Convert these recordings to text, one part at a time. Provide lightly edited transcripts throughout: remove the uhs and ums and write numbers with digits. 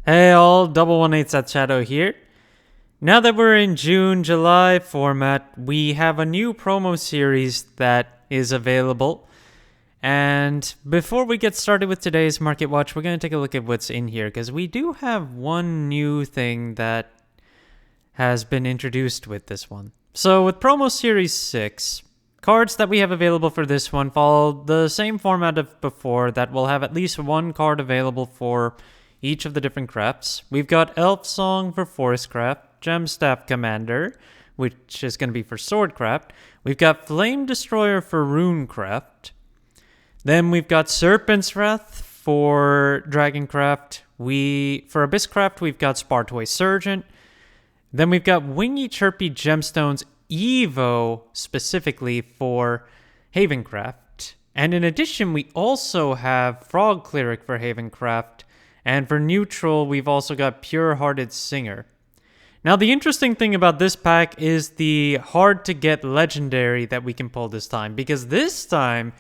Hey all, double 1/8 at Shadow here. Now that we're in June, July format, we have a new promo series that is available. And before we get started with today's Market Watch, we're going to take a look at what's in here because we do have one new thing that has been introduced with this one. So with promo series 6, cards that we have available for this one follow the same format of before, that will have at least one card available for each of the different crafts. We've got Elf Song for Forest Craft, Gemstaff Commander, which is going to be for Swordcraft. We've got Flame Destroyer for Runecraft. Then we've got Serpent's Wrath for Dragoncraft. For Abysscraft, we've got Spartoy Sergeant. Then we've got Wingy Chirpy Gemstones Evo specifically for Havencraft. And in addition, we also have Frog Cleric for Havencraft. And for neutral, we've also got Pure-Hearted Singer. Now, the interesting thing about this pack is the hard-to-get legendary that we can pull this time. Because this time,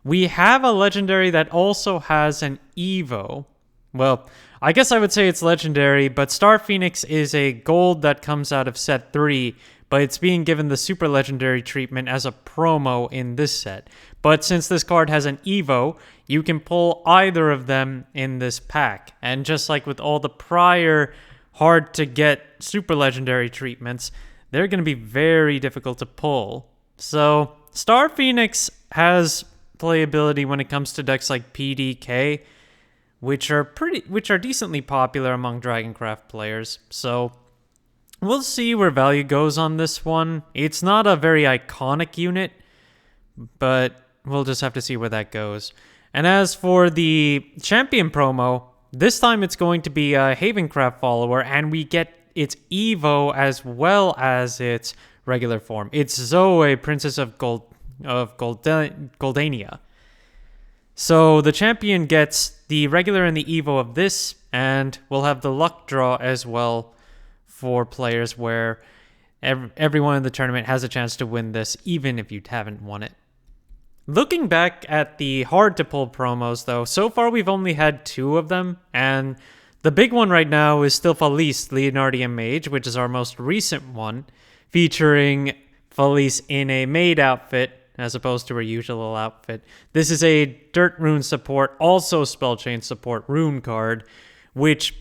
we have a legendary that also has an Evo. Well, I guess I would say it's legendary, but Star Phoenix is a gold that comes out of set 3, but it's being given the super legendary treatment as a promo in this set. But since this card has an Evo, you can pull either of them in this pack. And just like with all the prior hard-to-get super legendary treatments, they're going to be very difficult to pull. So, Star Phoenix has playability when it comes to decks like PDK, which are decently popular among Dragoncraft players. So, we'll see where value goes on this one. It's not a very iconic unit, but we'll just have to see where that goes. And as for the champion promo, this time it's going to be a Havencraft follower, and we get its Evo as well as its regular form. It's Zoe, Princess of Goldania. So the champion gets the regular and the Evo of this, and we'll have the luck draw as well for players where everyone in the tournament has a chance to win this, even if you haven't won it. Looking back at the hard-to-pull promos, though, so far we've only had 2 of them, and the big one right now is still Felice, Leonardian Mage, which is our most recent one, featuring Felice in a maid outfit, as opposed to her usual outfit. This is a Dirt Rune support, also Spellchain support rune card, which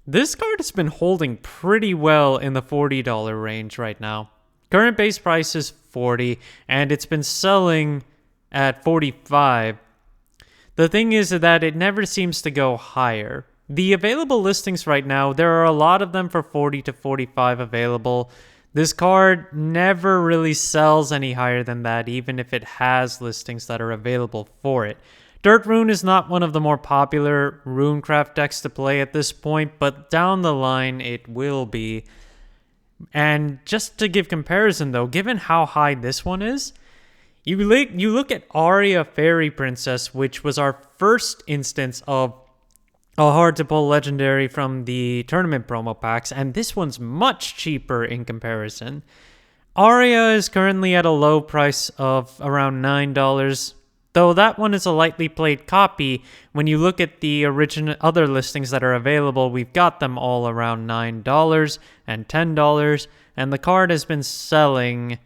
this card has been holding pretty well in the $40 range right now. Current base price is $40, and it's been selling at $45. The thing is that it never seems to go higher. The available listings right now, there are a lot of them for $40 to $45 available. This card never really sells any higher than that, even if it has listings that are available for it. Dirt Rune is not one of the more popular Runecraft decks to play at this point, but down the line it will be. And just to give comparison though, given how high this one is, you look at Aria Fairy Princess, which was our first instance of a hard-to-pull legendary from the tournament promo packs, and this one's much cheaper in comparison. Aria is currently at a low price of around $9, though that one is a lightly played copy. When you look at the original other listings that are available, we've got them all around $9 and $10, and the card has been selling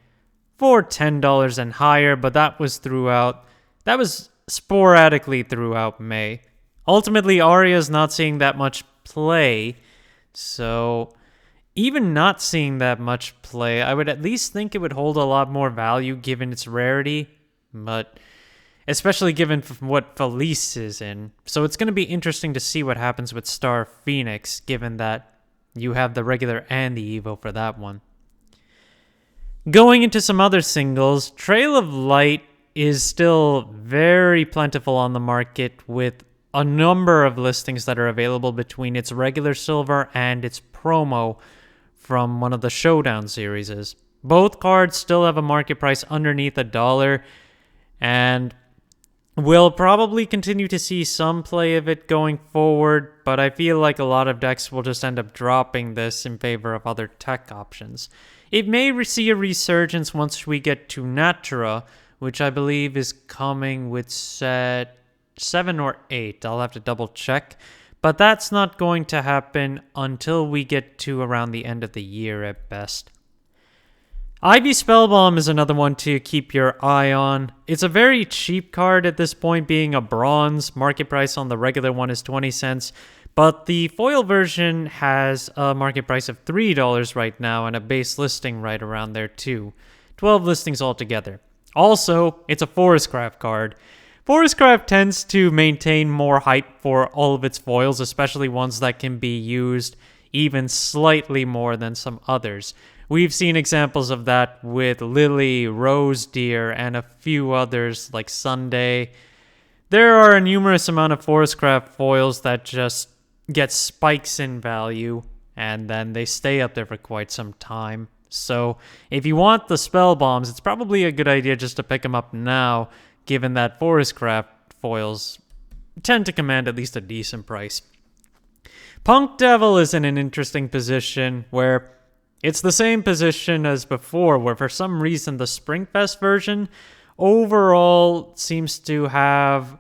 for $10 and higher, but that was sporadically throughout May. Ultimately, Aria is not seeing that much play, so even not seeing that much play, I would at least think it would hold a lot more value given its rarity, but especially given what Felice is in. So it's going to be interesting to see what happens with Star Phoenix, given that you have the regular and the Evo for that one. Going into some other singles, Trail of Light is still very plentiful on the market with a number of listings that are available between its regular silver and its promo from one of the Showdown series. Both cards still have a market price underneath $1, and we'll probably continue to see some play of it going forward, but I feel like a lot of decks will just end up dropping this in favor of other tech options. It may see a resurgence once we get to Natura, which I believe is coming with set 7 or 8. I'll have to double check. but that's not going to happen until we get to around the end of the year at best. Ivy Spellbomb is another one to keep your eye on. It's a very cheap card at this point, being a bronze. Market price on the regular one is 20 cents, but the foil version has a market price of $3 right now and a base listing right around there too. 12 listings altogether. Also, it's a Forestcraft card. Forestcraft tends to maintain more hype for all of its foils, especially ones that can be used even slightly more than some others. We've seen examples of that with Lily, Rose Deer, and a few others like Sunday. There are a numerous amount of Forestcraft foils that just get spikes in value, and then they stay up there for quite some time. So if you want the spell bombs, it's probably a good idea just to pick them up now, given that Forestcraft foils tend to command at least a decent price. Punk Devil is in an interesting position where it's the same position as before, where for some reason the Springfest version overall seems to have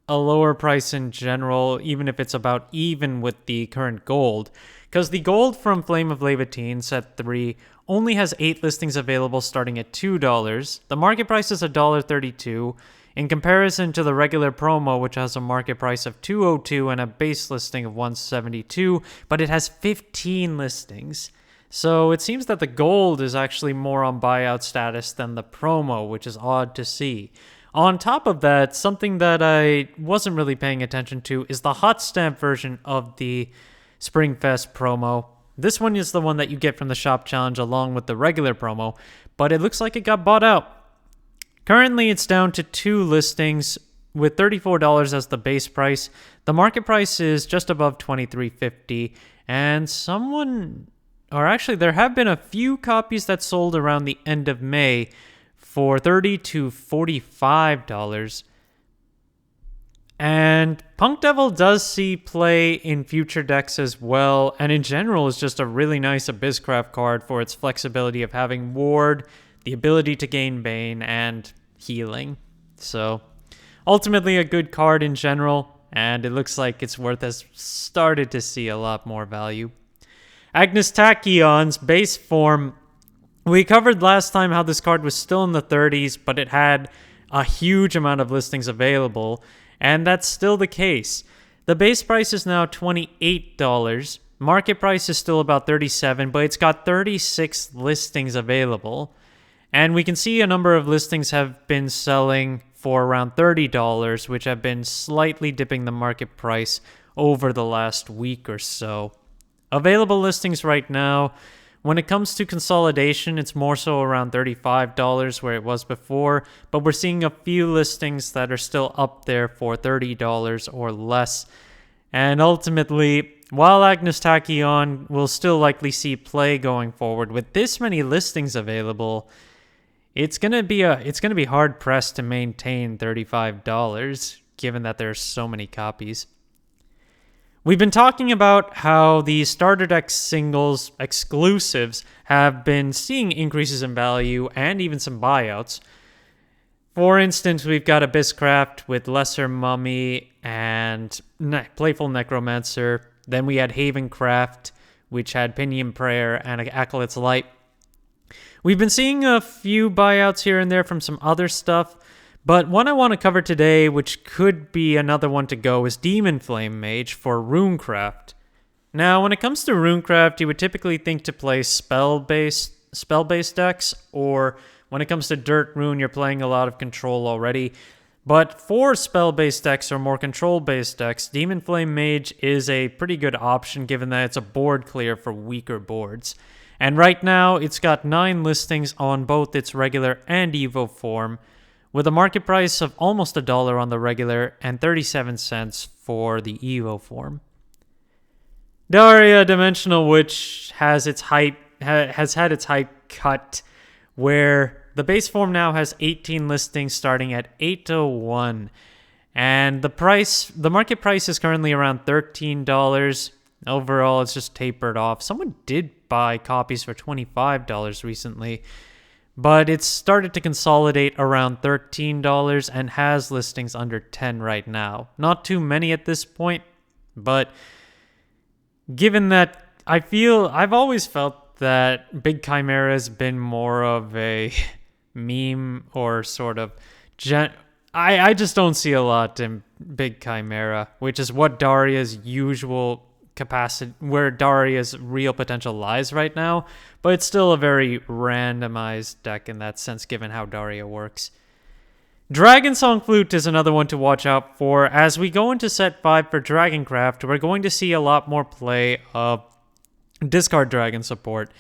a lower price in general, even if it's about even with the current gold. Because the gold from Flame of Leviatine set 3 only has 8 listings available starting at $2. The market price is $1.32. In comparison to the regular promo, which has a market price of $2.02 and a base listing of $1.72, but it has 15 listings. So it seems that the gold is actually more on buyout status than the promo, which is odd to see. On top of that, something that I wasn't really paying attention to is the hot stamp version of the Springfest promo. This one is the one that you get from the shop challenge along with the regular promo, but it looks like it got bought out. Currently, it's down to 2 listings with $34 as the base price. The market price is just above $23.50, and there have been a few copies that sold around the end of May for $30 to $45. And Punk Devil does see play in future decks as well, and in general is just a really nice Abysscraft card for its flexibility of having Ward, the ability to gain Bane, and healing. So ultimately a good card in general, and it looks like its worth has started to see a lot more value. Agnes Tachyon's base form, we covered last time how this card was still in the 30s, but it had a huge amount of listings available, and that's still the case. The base price is now $28. Market price is still about $37, but it's got 36 listings available. And we can see a number of listings have been selling for around $30, which have been slightly dipping the market price over the last week or so. Available listings right now, when it comes to consolidation, it's more so around $35 where it was before, but we're seeing a few listings that are still up there for $30 or less. And ultimately, while Agnes Tachyon will still likely see play going forward, with this many listings available, it's gonna be hard pressed to maintain $35, given that there's so many copies. We've been talking about how the starter deck singles exclusives have been seeing increases in value and even some buyouts. For instance, we've got Abysscraft with Lesser Mummy and Playful Necromancer. Then we had Havencraft, which had Pinion Prayer and Acolyte's Light. We've been seeing a few buyouts here and there from some other stuff, but one I want to cover today, which could be another one to go, is Demon Flame Mage for Runecraft. Now, when it comes to Runecraft, you would typically think to play spell-based decks, or when it comes to Dirt Rune, you're playing a lot of control already. But for spell-based decks or more control-based decks, Demon Flame Mage is a pretty good option given that it's a board clear for weaker boards. And right now, it's got 9 listings on both its regular and Evo form, with a market price of almost $1 on the regular and 37 cents for the Evo form. Daria Dimensional Witch has had its hype cut, where the base form now has 18 listings starting at $8.01, and the market price is currently around $13. Overall, it's just tapered off. Someone did buy copies for $25 recently, but it's started to consolidate around $13 and has listings under $10 right now. Not too many at this point, But given that I've always felt that Big Chimera has been more of a meme or sort of I just don't see a lot in Big Chimera, which is what Daria's usual capacity, where Daria's real potential lies right now, but it's still a very randomized deck in that sense given how Daria works. Dragon Song Flute is another one to watch out for. As we go into set 5 for Dragoncraft, we're going to see a lot more play of discard dragon support.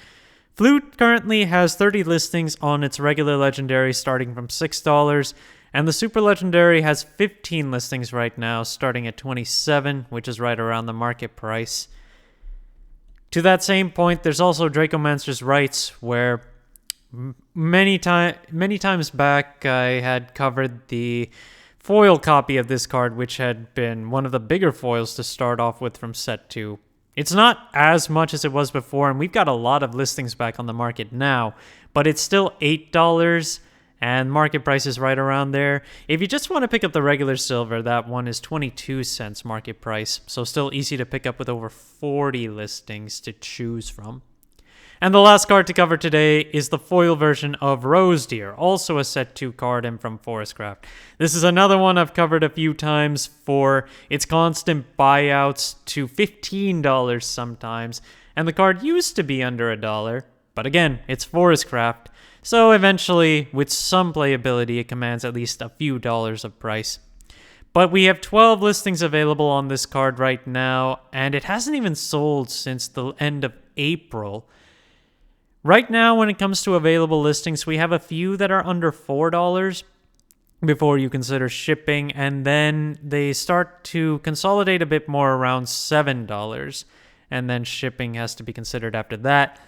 Flute currently has 30 listings on its regular legendary starting from $6, and the super legendary has 15 listings right now starting at $27, which is right around the market price. To that same point, there's also Dracomancer's Rights, where many times back I had covered the foil copy of this card, which had been one of the bigger foils to start off with from set 2. It's not as much as it was before, and we've got a lot of listings back on the market now, but it's still $8, and market price is right around there. If you just want to pick up the regular silver, that one is 22 cents market price, so still easy to pick up with over 40 listings to choose from. And the last card to cover today is the foil version of Rose Deer, also a set 2 card and from Forestcraft. This is another one I've covered a few times for its constant buyouts to $15 sometimes, and the card used to be under $1, but again, it's Forestcraft, so eventually, with some playability, it commands at least a few dollars of price. But we have 12 listings available on this card right now, and it hasn't even sold since the end of April. Right now, when it comes to available listings, we have a few that are under $4 before you consider shipping, and then they start to consolidate a bit more around $7, and then shipping has to be considered after that.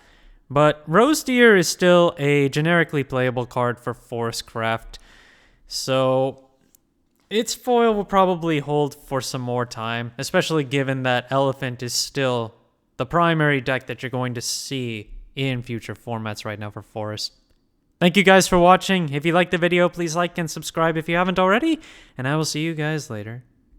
But Rose Deer is still a generically playable card for Forestcraft, so its foil will probably hold for some more time, especially given that Elephant is still the primary deck that you're going to see in future formats right now for Forest. Thank you guys for watching. If you liked the video, please like and subscribe if you haven't already, and I will see you guys later.